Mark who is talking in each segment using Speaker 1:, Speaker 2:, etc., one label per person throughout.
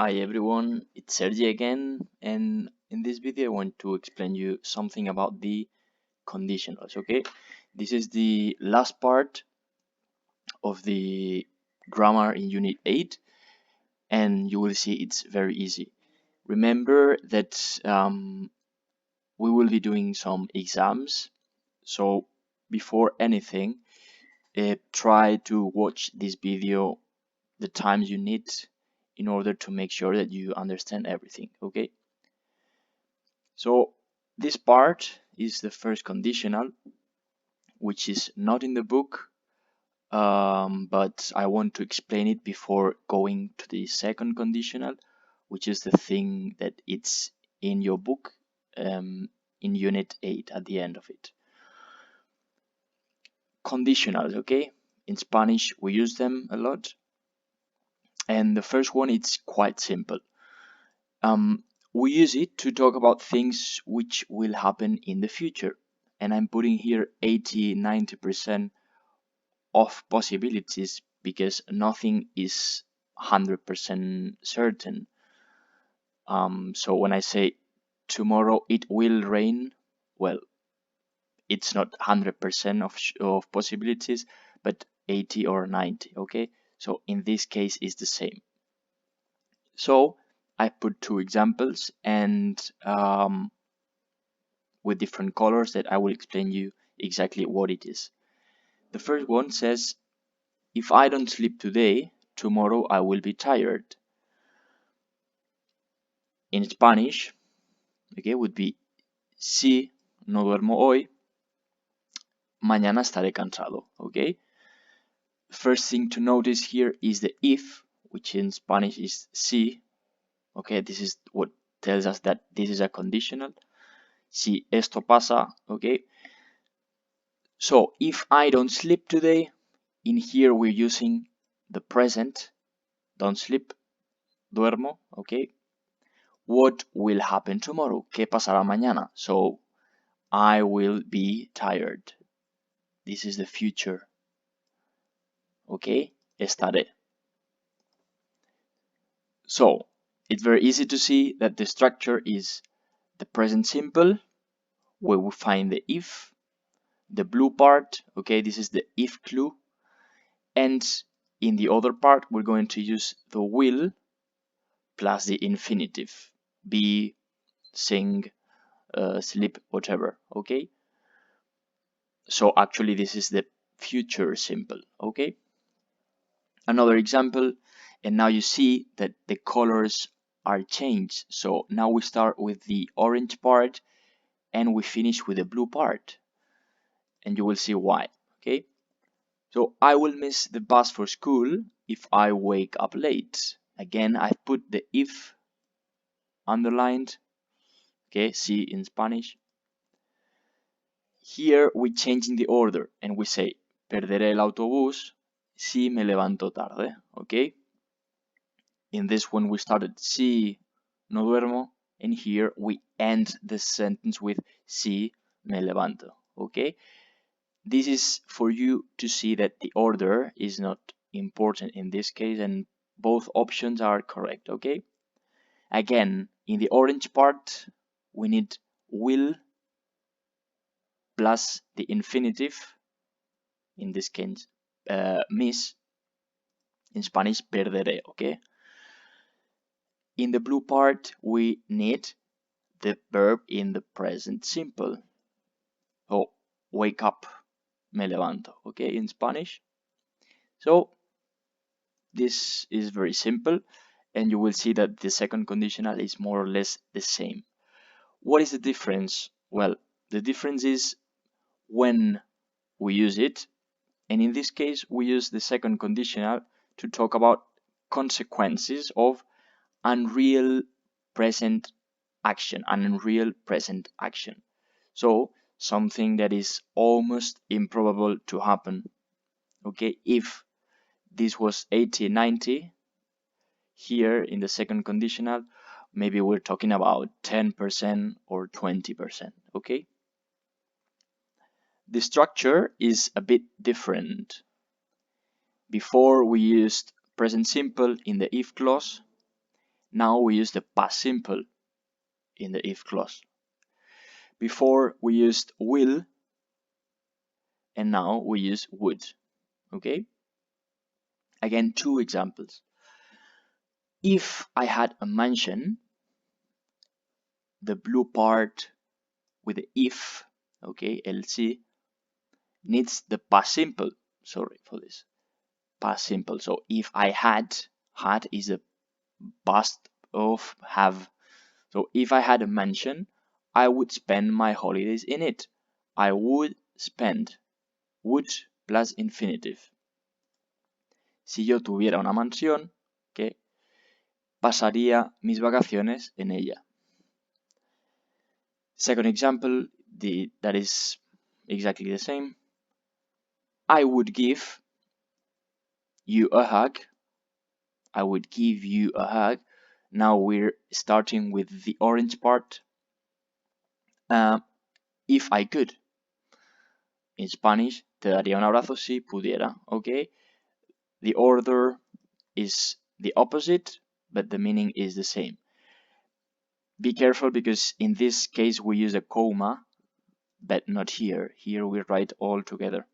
Speaker 1: Hi everyone, it's Sergi again, and in this video I want to explain you something about the conditionals, okay? This is the last part of the grammar in Unit 8, and you will see it's very easy. Remember that we will be doing some exams, so before anything, try to watch this video the times you need in order to make sure that you understand everything, okay? So this part is the first conditional, which is not in the book, but I want to explain it before going to the second conditional, which is the thing that it's in your book in Unit 8 at the end of it. Conditionals, okay? In Spanish, we use them a lot. And the first one, it's quite simple. We use it to talk about things which will happen in the future. And I'm putting here 80-90% of possibilities because nothing is 100% certain. So when I say tomorrow it will rain, well, it's not 100% of possibilities, but 80 or 90, okay? So in this case, it's the same. So I put two examples and with different colors that I will explain you exactly what it is. The first one says, if I don't sleep today, tomorrow I will be tired. In Spanish, okay, would be si no duermo hoy, mañana estaré cansado, okay? First thing to notice here is the if, which in Spanish is si, okay? This is what tells us that this is a conditional. Si esto pasa, okay? So if I don't sleep today, in here we're using the present, don't sleep, duermo, okay? What will happen tomorrow? ¿Qué pasará mañana? So I will be tired. This is the future. Okay? Estaré. So it's very easy to see that the structure is the present simple, where we find the if, the blue part, okay, this is the if clue, and in the other part we're going to use the will plus the infinitive, be, sing, sleep, whatever, okay? So actually this is the future simple, okay? Another example, and now you see that the colors are changed. So now we start with the orange part and we finish with the blue part, and you will see why, okay? So I will miss the bus for school if I wake up late. Again, I've put the if underlined, okay, see in Spanish. Here we change in the order and we say perderé el autobús si me levanto tarde, okay? In this one we started si no duermo, and here we end the sentence with si me levanto, okay? This is for you to see that the order is not important in this case and both options are correct, okay? Again, in the orange part, we need will plus the infinitive, in this case, miss, in Spanish, perderé, okay? In the blue part, we need the verb in the present simple. So, wake up, me levanto, okay, in Spanish. So, this is very simple, and you will see that the second conditional is more or less the same. What is the difference? Well, the difference is when we use it, and in this case, we use the second conditional to talk about consequences of unreal present action, an unreal present action. So something that is almost improbable to happen. Okay, if this was 80-90, here in the second conditional, maybe we're talking about 10% or 20%. Okay, the structure is a bit different. Before we used present simple in the if clause. Now we use the past simple in the if clause. Before we used will, and now we use would. Okay? Again, two examples. If I had a mansion, the blue part with the if, okay, LC, needs the past simple. Sorry for this. Past simple. So if I had is a past of have. So if I had a mansion, I would spend my holidays in it. I would spend. Would plus infinitive. Si yo tuviera una mansión, ¿qué? Pasaría mis vacaciones en ella. Second example, that is exactly the same. I would give you a hug. I would give you a hug. Now we're starting with the orange part. If I could. In Spanish, te daría un abrazo si pudiera. Okay? The order is the opposite, but the meaning is the same. Be careful because in this case we use a comma, but not here. Here we write all together.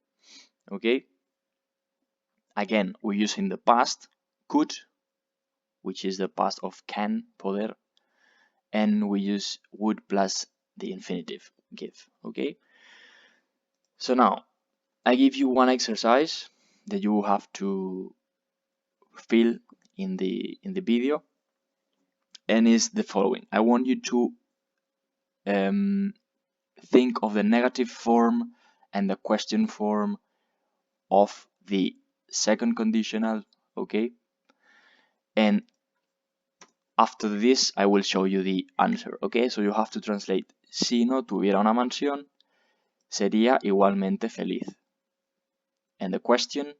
Speaker 1: Okay? Again, we're using the past, could, which is the past of can, poder, and we use would plus the infinitive, give. Okay? So now, I give you one exercise that you have to fill in the video, and is the following. I want you to think of the negative form and the question form of the second conditional, okay? And after this, I will show you the answer, okay? So you have to translate. Si no tuviera una mansión, sería igualmente feliz. And the question,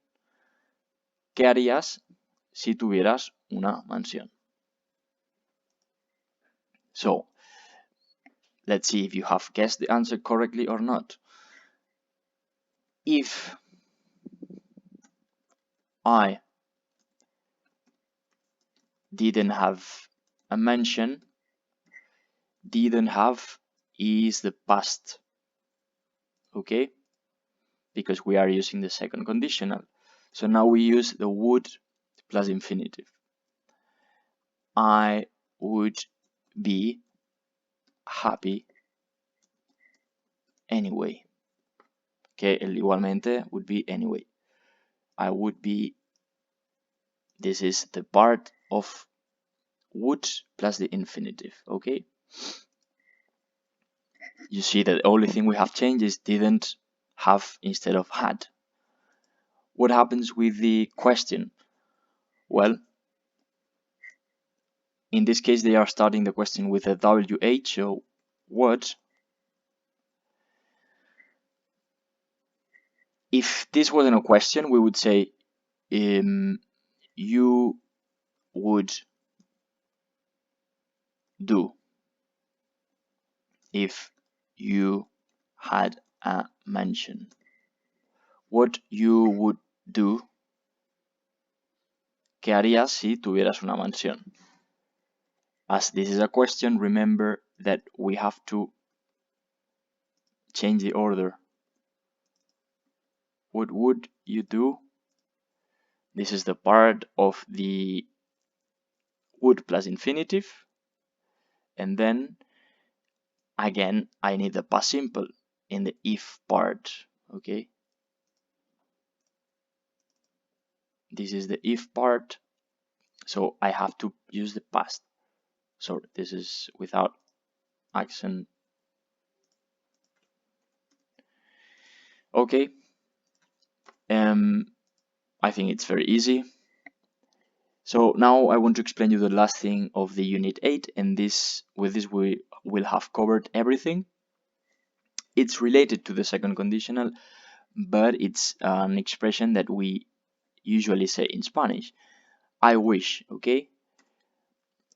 Speaker 1: ¿qué harías si tuvieras una mansión? So, let's see if you have guessed the answer correctly or not. If I didn't have a mansion, didn't have is the past, okay? Because we are using the second conditional. So now we use the would plus infinitive. I would be happy anyway. Okay, el igualmente would be anyway. I would be, this is the part of would plus the infinitive, okay? You see that the only thing we have changed is didn't have instead of had. What happens with the question? Well, in this case, they are starting the question with a WH, so what? If this wasn't a question, we would say, you would do if you had a mansion. What you would do, ¿qué harías si tuvieras una mansión? As this is a question, remember that we have to change the order. What would you do? This is the part of the would plus infinitive. And then, again, I need the past simple in the if part, okay? This is the if part, so I have to use the past. So this is without accent. Okay. I think it's very easy. So now I want to explain you the last thing of the unit 8, and with this we will have covered everything. It's related to the second conditional, but it's an expression that we usually say in Spanish. I wish, okay?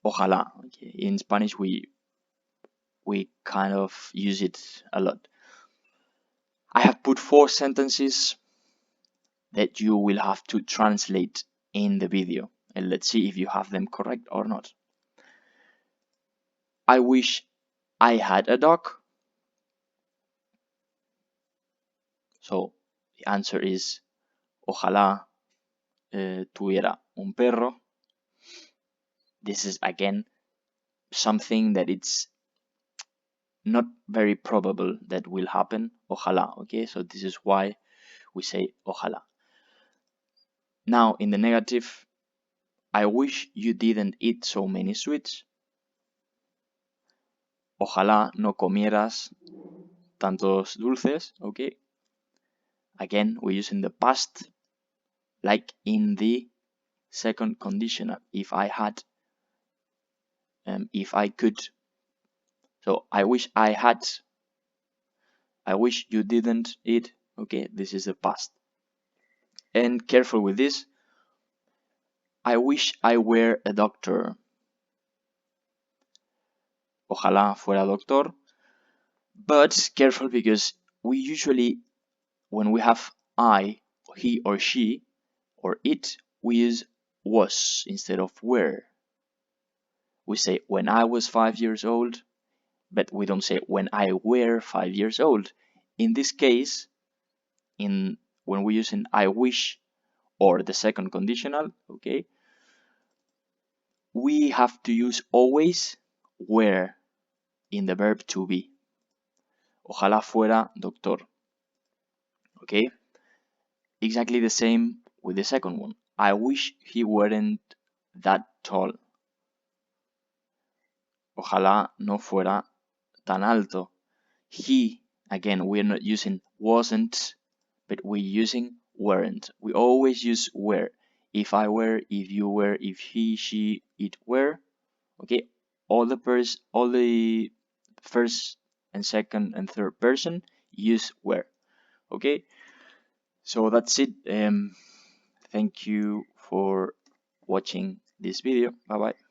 Speaker 1: Ojalá. Okay? In Spanish we kind of use it a lot. I have put 4 sentences that you will have to translate in the video, and let's see if you have them correct or not. I wish I had a dog. So the answer is ojalá tuviera un perro. This is again something that it's not very probable that will happen. Ojalá, okay? So this is why we say ojalá. Now in the negative, I wish you didn't eat so many sweets. Ojalá no comieras tantos dulces, okay? Again, we use in the past, like in the second conditional. If I had, if I could. So I wish I had. I wish you didn't eat. Okay, this is the past. And careful with this. I wish I were a doctor. Ojalá fuera doctor. But careful because we usually, when we have I, he or she, or it, we use was instead of were. We say when I was 5 years old, but we don't say when I were 5 years old. In this case, in when we use an I wish or the second conditional, okay, we have to use always were in the verb to be. Ojalá fuera doctor. Okay? Exactly the same with the second one. I wish he weren't that tall. Ojalá no fuera tan alto. He, again, we're not using wasn't, but we're using weren't. We always use were. If I were, if you were, if he, she, it were. Okay, all the first and second and third person use were. Okay, so that's it. Thank you for watching this video. Bye bye.